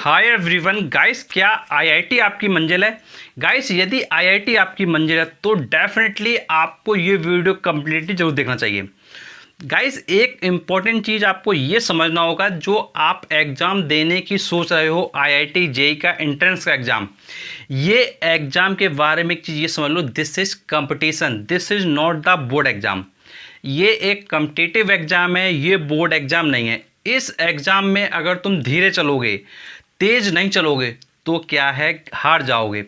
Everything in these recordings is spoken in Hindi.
हाय एवरीवन गाइस, क्या आईआईटी आपकी मंजिल है? गाइस, यदि आईआईटी आपकी मंजिल है तो डेफिनेटली आपको ये वीडियो कम्प्लीटली जरूर देखना चाहिए। गाइस, एक इम्पॉर्टेंट चीज़ आपको ये समझना होगा, जो आप एग्ज़ाम देने की सोच रहे हो, आईआईटी जेईई का एंट्रेंस का एग्ज़ाम, ये एग्ज़ाम के बारे में एक चीज़ ये समझ लो, this is competition, this is not the board exam. ये एक कम्पिटिटिव एग्ज़ाम है, ये बोर्ड एग्ज़ाम नहीं है। इस एग्ज़ाम में अगर तुम धीरे चलोगे, तेज़ नहीं चलोगे, तो क्या है, हार जाओगे।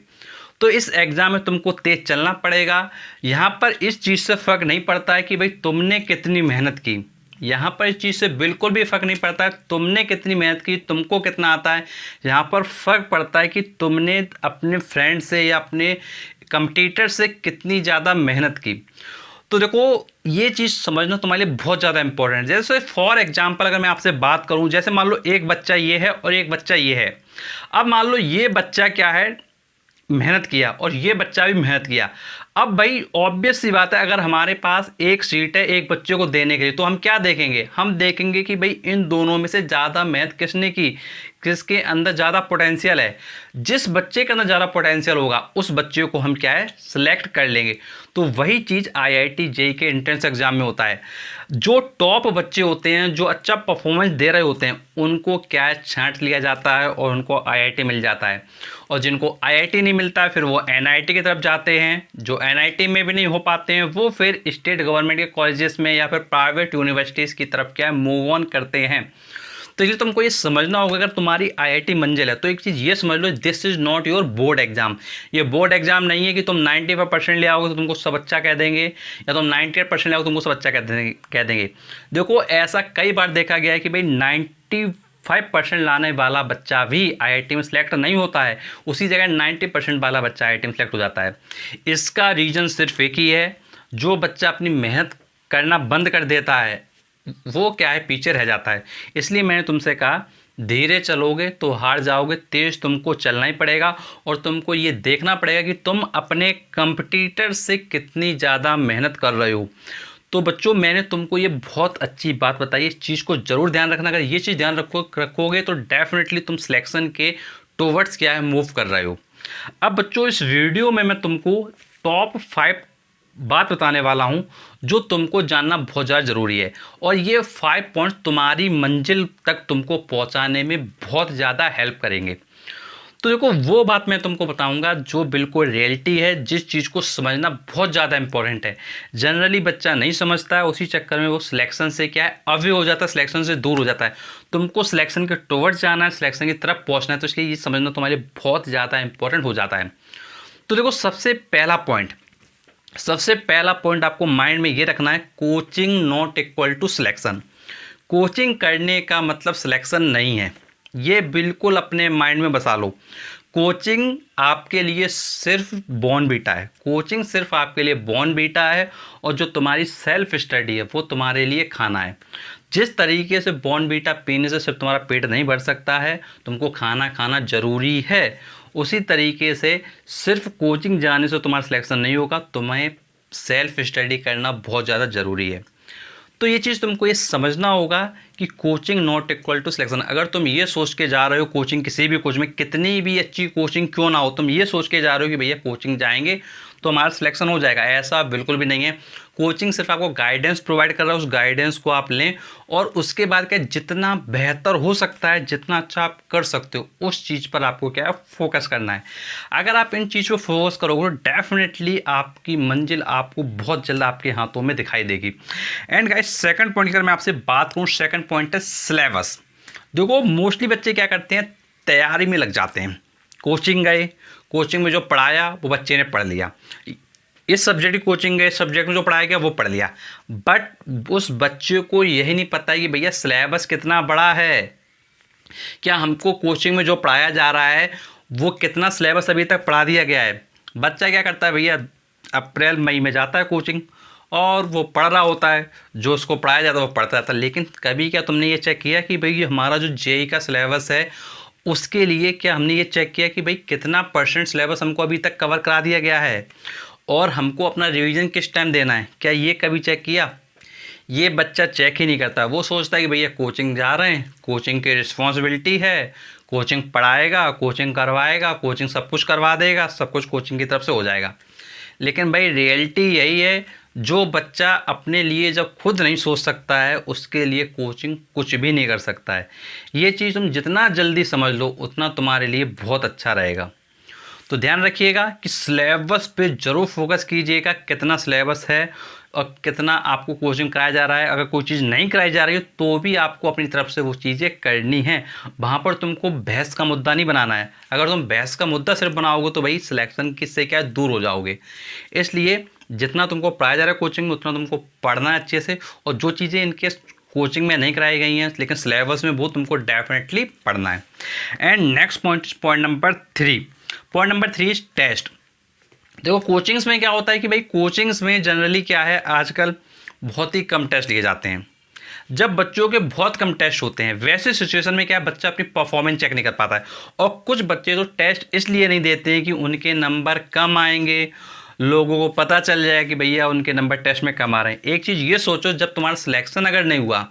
तो इस एग्ज़ाम में तुमको तेज़ चलना पड़ेगा। यहाँ पर इस चीज़ से फ़र्क नहीं पड़ता है कि भाई तुमने कितनी मेहनत की, यहाँ पर इस चीज़ से बिल्कुल भी फ़र्क नहीं पड़ता है तुमने कितनी मेहनत की, तुमको कितना आता है। यहाँ पर फ़र्क पड़ता है कि तुमने अपने फ्रेंड से या अपने कम्पिटिटर से कितनी ज़्यादा मेहनत की। तो देखो, ये चीज़ समझना तुम्हारे लिए बहुत ज़्यादा इंपॉर्टेंट है। जैसे फॉर एग्जांपल अगर मैं आपसे बात करूं, जैसे मान लो एक बच्चा ये है और एक बच्चा ये है। अब मान लो ये बच्चा क्या है, मेहनत किया, और ये बच्चा भी मेहनत किया। अब भाई ऑब्वियस सी बात है, अगर हमारे पास एक सीट है एक बच्चे को देने के लिए, तो हम क्या देखेंगे, हम देखेंगे कि भाई इन दोनों में से ज़्यादा मेहनत किसने की, किसके अंदर ज़्यादा पोटेंशियल है। जिस बच्चे के अंदर ज़्यादा पोटेंशियल होगा उस बच्चे को हम क्या है, सिलेक्ट कर लेंगे। तो वही चीज़ आईआईटी जेईई के एंट्रेंस एग्जाम में होता है। जो टॉप बच्चे होते हैं, जो अच्छा परफॉर्मेंस दे रहे होते हैं, उनको क्या है, छांट लिया जाता है और उनको आईआईटी मिल जाता है। और जिनको आईआईटी नहीं मिलता है, फिर वो एनआईटी की तरफ जाते हैं। जो एनआईटी में भी नहीं हो पाते हैं, वो फिर स्टेट गवर्नमेंट के कॉलेजेस में या फिर प्राइवेट यूनिवर्सिटीज़ की तरफ क्या है, मूव ऑन करते हैं। तो ये तुमको ये समझना होगा, अगर तुम्हारी आईआईटी मंजिल है तो एक चीज़ ये समझ लो, this is not your board exam. ये बोर्ड एग्जाम नहीं है कि तुम 95% ले आओगे तो तुमको सब अच्छा कह देंगे, या तुम 98% ले आओगे तो तुमको सब अच्छा कह देंगे। देखो, ऐसा कई बार देखा गया है कि भाई 95% लाने वाला बच्चा भी आईआईटी में सेलेक्ट नहीं होता है, उसी जगह 90% वाला बच्चा आईआईटी में सेलेक्ट हो जाता है। इसका रीज़न सिर्फ एक ही है, जो बच्चा अपनी मेहनत करना बंद कर देता है वो क्या है, पीछे रह जाता है। इसलिए मैंने तुमसे कहा, धीरे चलोगे तो हार जाओगे, तेज़ तुमको चलना ही पड़ेगा। और तुमको ये देखना पड़ेगा कि तुम अपने कंपटीटर से कितनी ज़्यादा मेहनत कर रहे हो। तो बच्चों, मैंने तुमको ये बहुत अच्छी बात बताई, इस चीज़ को ज़रूर ध्यान रखना। अगर ये चीज़ ध्यान रखोगे तो डेफिनेटली तुम सिलेक्शन के टुवर्ड्स क्या है, मूव कर रहे हो। अब बच्चों, इस वीडियो में मैं तुमको टॉप 5 बात बताने वाला हूं जो तुमको जानना बहुत ज़्यादा ज़रूरी है, और ये 5 पॉइंट्स तुम्हारी मंजिल तक तुमको पहुंचाने में बहुत ज़्यादा हेल्प करेंगे। तो देखो, वो बात मैं तुमको बताऊंगा जो बिल्कुल रियलिटी है, जिस चीज़ को समझना बहुत ज़्यादा इंपॉर्टेंट है। जनरली बच्चा नहीं समझता है, उसी चक्कर में वो सिलेक्शन से क्या है, अवे हो जाता है, सिलेक्शन से दूर हो जाता है। तुमको सिलेक्शन के टुवर्ड्स जाना है, सिलेक्शन की तरफ पहुँचना है, तो इसलिए ये समझना तुम्हारे लिए बहुत ज़्यादा इंपॉर्टेंट हो जाता है। तो देखो, सबसे पहला पॉइंट आपको माइंड में ये रखना है, coaching not equal to selection. Coaching करने का मतलब सिलेक्शन नहीं है, ये बिल्कुल अपने माइंड में बसा लो। कोचिंग आपके लिए सिर्फ बॉर्नवीटा है, कोचिंग सिर्फ आपके लिए बॉर्नवीटा है, और जो तुम्हारी सेल्फ स्टडी है वो तुम्हारे लिए खाना है। जिस तरीके से बॉर्नवीटा पीने से सिर्फ तुम्हारा पेट नहीं भर सकता है, तुमको खाना खाना ज़रूरी है, उसी तरीके से सिर्फ कोचिंग जाने से तुम्हारा सिलेक्शन नहीं होगा, तुम्हें सेल्फ स्टडी करना बहुत ज़्यादा ज़रूरी है। तो ये चीज़ तुमको ये समझना होगा कि coaching not equal to selection. अगर तुम ये सोच के जा रहे हो, कोचिंग किसी भी कोचिंग में, कितनी भी अच्छी कोचिंग क्यों ना हो, तुम ये सोच के जा रहे हो कि भैया कोचिंग जाएंगे तो हमारा सिलेक्शन हो जाएगा, ऐसा बिल्कुल भी नहीं है। कोचिंग सिर्फ आपको गाइडेंस प्रोवाइड कर रहा है, उस गाइडेंस को आप लें, और उसके बाद क्या, जितना बेहतर हो सकता है, जितना अच्छा आप कर सकते हो, उस चीज़ पर आपको क्या है, फोकस करना है। अगर आप इन चीज़ पर फोकस करोगे तो डेफिनेटली आपकी मंजिल आपको बहुत जल्द आपके हाथों में दिखाई देगी। एंड गाइस, सेकंड पॉइंट की अगर मैं आपसे बात करूँ, सेकंड पॉइंट है सिलेबस। देखो, मोस्टली बच्चे क्या करते हैं, तैयारी में लग जाते हैं। कोचिंग गए, कोचिंग में जो पढ़ाया वो बच्चे ने पढ़ लिया, इस सब्जेक्ट की कोचिंग गए, सब्जेक्ट में जो पढ़ाया गया वो पढ़ लिया, बट उस बच्चे को यही नहीं पता कि भैया सिलेबस कितना बड़ा है, क्या हमको कोचिंग में जो पढ़ाया जा रहा है वो कितना सिलेबस अभी तक पढ़ा दिया गया है। बच्चा क्या करता है भैया, अप्रैल मई में जाता है कोचिंग और वो पढ़ रहा होता है, जो उसको पढ़ाया जाता है वो पढ़ता रहता है। लेकिन कभी क्या तुमने ये चेक किया कि भाई हमारा जो जेईई का सिलेबस है, उसके लिए क्या हमने ये चेक किया कि भाई कितना % सिलेबस हमको अभी तक कवर करा दिया गया है, और हमको अपना रिवीजन किस टाइम देना है, क्या ये कभी चेक किया? ये बच्चा चेक ही नहीं करता। वो सोचता है कि भैया कोचिंग जा रहे हैं, कोचिंग की रिस्पॉन्सिबिलिटी है, कोचिंग पढ़ाएगा, कोचिंग करवाएगा, कोचिंग सब कुछ करवा देगा, सब कुछ कोचिंग की तरफ से हो जाएगा। लेकिन भाई रियलिटी यही है, जो बच्चा अपने लिए जब खुद नहीं सोच सकता है उसके लिए कोचिंग कुछ भी नहीं कर सकता है। ये चीज़ तुम जितना जल्दी समझ लो उतना तुम्हारे लिए बहुत अच्छा रहेगा। तो ध्यान रखिएगा कि सिलेबस पे ज़रूर फोकस कीजिएगा, कितना सिलेबस है और कितना आपको कोचिंग कराया जा रहा है। अगर कोई चीज़ नहीं कराई जा रही है तो भी आपको अपनी तरफ से वो चीज़ें करनी है। वहाँ पर तुमको बहस का मुद्दा नहीं बनाना है। अगर तुम बहस का मुद्दा सिर्फ बनाओगे तो भाई सिलेक्शन किससे क्या दूर हो जाओगे। इसलिए जितना तुमको पढ़ाया जा रहा है कोचिंग में उतना तुमको पढ़ना है अच्छे से, और जो चीज़ें इनके कोचिंग में नहीं कराई गई हैं लेकिन सिलेबस में वो तुमको डेफिनेटली पढ़ना है। And next point number 3। Point number 3 is test. देखो कोचिंग्स में क्या होता है कि भाई कोचिंग्स में जनरली क्या है, आजकल बहुत ही कम टेस्ट लिए जाते हैं। जब बच्चों के बहुत कम टेस्ट होते हैं वैसे सिचुएशन में क्या बच्चा अपनी परफॉर्मेंस चेक नहीं कर पाता है। और कुछ बच्चे तो टेस्ट इसलिए नहीं देते हैं कि उनके नंबर कम आएंगे, लोगों को पता चल जाए कि भैया उनके नंबर टेस्ट में कम आ रहे हैं। एक चीज़ ये सोचो, जब तुम्हारा सिलेक्शन अगर नहीं हुआ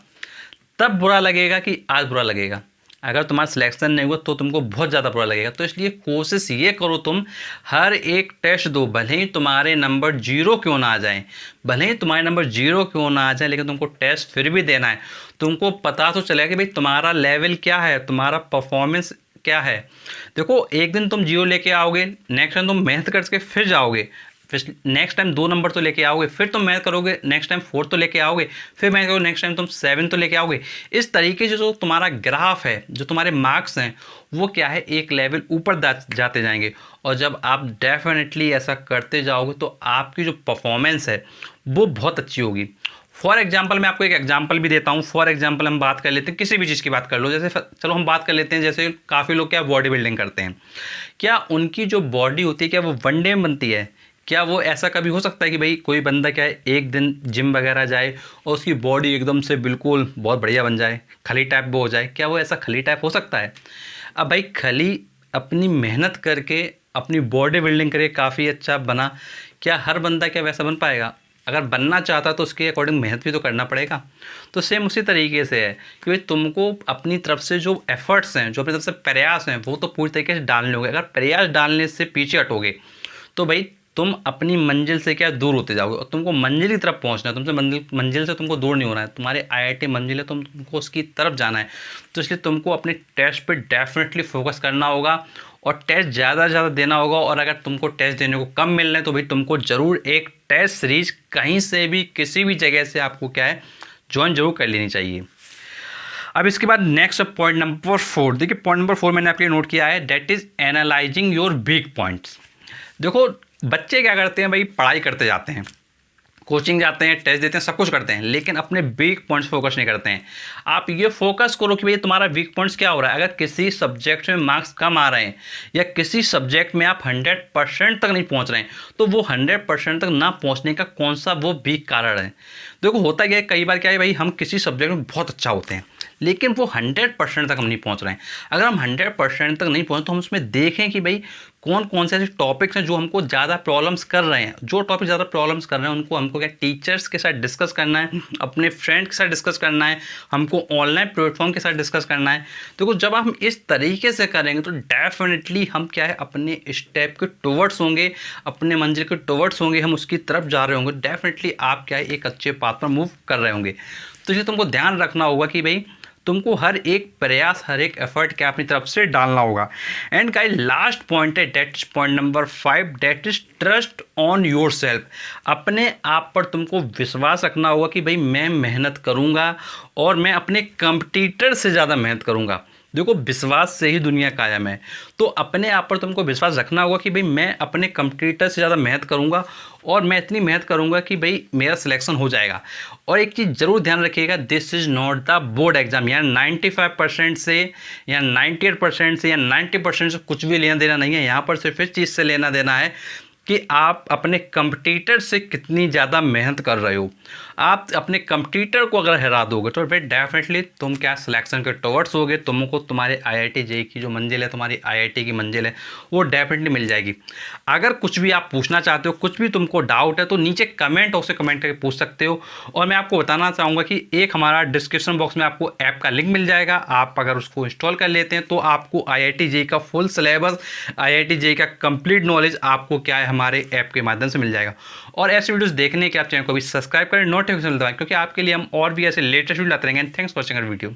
तब बुरा लगेगा कि आज बुरा लगेगा। अगर तुम्हारा सिलेक्शन नहीं हुआ तो तुमको बहुत ज़्यादा बुरा लगेगा। तो इसलिए कोशिश ये करो तुम हर एक टेस्ट दो, भले ही तुम्हारे नंबर 0 क्यों ना आ जाएं, भले ही तुम्हारे नंबर 0 क्यों ना आ जाए, लेकिन तुमको टेस्ट फिर भी देना है। तुमको पता तो चलेगा कि भाई तुम्हारा लेवल क्या है, तुम्हारा परफॉर्मेंस क्या है। देखो एक दिन तुम 0 लेके आओगे, नेक्स्ट टाइम तुम मेहनत करके फिर जाओगे, फिर नेक्स्ट टाइम 2 नंबर तो लेके आओगे, फिर तुम मेहनत करोगे नेक्स्ट टाइम 4 तो लेके आओगे, फिर मेहनत करोगे नेक्स्ट टाइम तुम 7 तो लेके आओगे। इस तरीके से जो तुम्हारा ग्राफ है, जो तुम्हारे मार्क्स हैं, वो क्या है एक लेवल ऊपर जाते जाएंगे। और जब आप डेफिनेटली ऐसा करते जाओगे तो आपकी जो परफॉर्मेंस है वो बहुत अच्छी होगी। फॉर एग्जाम्पल मैं आपको एक एग्जाम्पल भी देता हूँ। फॉर एग्जाम्पल हम बात कर लेते हैं, किसी भी चीज़ की बात कर लो, जैसे चलो हम बात कर लेते हैं, जैसे काफ़ी लोग क्या बॉडी बिल्डिंग करते हैं, क्या उनकी जो बॉडी होती है क्या वो वन डे में बनती है? क्या वो ऐसा कभी हो सकता है कि भाई कोई बंदा क्या है एक दिन जिम वगैरह जाए और उसकी बॉडी एकदम से बिल्कुल बहुत बढ़िया बन जाए, खली टाइप वो हो जाए? क्या वो ऐसा खली टाइप हो सकता है? अब भाई खली अपनी मेहनत करके अपनी बॉडी बिल्डिंग करके काफ़ी अच्छा बना, क्या हर बंदा क्या वैसा बन पाएगा? अगर बनना चाहता तो उसके अकॉर्डिंग मेहनत भी तो करना पड़ेगा। तो सेम उसी तरीके से है कि भाई तुमको अपनी तरफ से जो एफर्ट्स हैं, जो अपनी तरफ से प्रयास हैं, वो तो पूरी तरीके से डालने होंगे। अगर प्रयास डालने से पीछे हटोगे तो भाई तुम अपनी मंजिल से क्या दूर होते जाओगे। और तुमको मंजिल की तरफ पहुंचना है, तुमसे मंजिल से तुमको दूर नहीं होना है। तुम्हारे आईआईटी मंजिल है, तुमको उसकी तरफ जाना है। तो इसलिए तुमको अपने टेस्ट पे डेफिनेटली फोकस करना होगा और टेस्ट ज़्यादा से ज़्यादा देना होगा। और अगर तुमको टेस्ट देने को कम मिल रहे हैं तो भाई तुमको ज़रूर एक टेस्ट सीरीज कहीं से भी किसी भी जगह से आपको क्या है ज्वाइन जरूर कर लेनी चाहिए। अब इसके बाद नेक्स्ट पॉइंट नंबर 4। देखिए पॉइंट नंबर 4 मैंने आपके लिए नोट किया है, that is analysing your weak points. देखो बच्चे क्या करते हैं भाई, पढ़ाई करते जाते हैं, कोचिंग जाते हैं, टेस्ट देते हैं, सब कुछ करते हैं, लेकिन अपने वीक पॉइंट्स फोकस नहीं करते हैं। आप ये फोकस करो कि भाई तुम्हारा वीक पॉइंट्स क्या हो रहा है। अगर किसी सब्जेक्ट में मार्क्स कम आ रहे हैं या किसी सब्जेक्ट में आप 100% तक नहीं पहुंच रहे हैं तो वो 100% तक ना पहुंचने का कौन सा वो वीक कारण है। देखो होता क्या है, कई बार क्या है भाई हम किसी सब्जेक्ट में बहुत अच्छा होते हैं लेकिन वो 100% तक हम नहीं पहुंच रहे हैं। अगर हम 100% तक नहीं पहुंचे तो हम उसमें देखें कि भाई कौन कौन से ऐसे टॉपिक्स हैं जो हमको ज़्यादा प्रॉब्लम्स कर रहे हैं। जो टॉपिक ज़्यादा प्रॉब्लम्स कर रहे हैं उनको हमको क्या टीचर्स के साथ डिस्कस करना है, अपने फ्रेंड के साथ डिस्कस करना है, हमको ऑनलाइन प्लेटफॉर्म के साथ डिस्कस करना है। तो जब हम इस तरीके से करेंगे तो डेफिनेटली हम क्या है अपने स्टेप के टुवर्ड्स होंगे, अपने मंजिल के टुवर्ड्स होंगे, हम उसकी तरफ जा रहे होंगे। डेफिनेटली आप क्या है एक अच्छे पाथ पर मूव कर रहे होंगे। तो इसलिए तुमको ध्यान रखना होगा कि भाई तुमको हर एक प्रयास, हर एक एफर्ट क्या अपनी तरफ से डालना होगा। एंड गाइस लास्ट पॉइंट है, that is point number 5, that is trust on your self. अपने आप पर तुमको विश्वास रखना होगा कि भाई मैं मेहनत करूँगा और मैं अपने कंपटीटर से ज़्यादा मेहनत करूँगा। देखो विश्वास से ही दुनिया कायम है। तो अपने आप पर तुमको विश्वास रखना होगा कि भाई मैं अपने कंपटीटर से ज़्यादा मेहनत करूँगा और मैं इतनी मेहनत करूँगा कि भाई मेरा सिलेक्शन हो जाएगा। और एक चीज़ ज़रूर ध्यान रखिएगा, this is not the board exam. यार 95% से या 98% से या 90% से कुछ भी लेना देना नहीं है। यहाँ पर सिर्फ इस चीज़ से लेना देना है कि आप अपने कंपटीटर से कितनी ज़्यादा मेहनत कर रहे हो। आप अपने कंप्यूटर को अगर हरा दोगे तो फिर डेफिनेटली तुम क्या सिलेक्शन के टॉवर्ड्स होगे, तुमको तुम्हारे IIT JEE की जो मंजिल है, तुम्हारी IIT की मंजिल है, वो डेफिनेटली मिल जाएगी। अगर कुछ भी आप पूछना चाहते हो, कुछ भी तुमको डाउट है, तो नीचे कमेंट बॉक्स में कमेंट करके पूछ सकते हो। और मैं आपको बताना चाहूँगा कि एक हमारा डिस्क्रिप्शन बॉक्स में आपको ऐप का लिंक मिल जाएगा। आप अगर उसको इंस्टॉल कर लेते हैं तो आपको IIT JEE का फुल सिलेबस, IIT JEE का कंप्लीट नॉलेज आपको क्या है हमारे ऐप के माध्यम से मिल जाएगा। और ऐसे वीडियोस देखने के आप चैनल को भी सब्सक्राइब करें, नोटिफिकेशन दबाएं, क्योंकि आपके लिए हम और भी ऐसे लेटेस्ट वीडियो लाते रहेंगे। Thanks for watching our video.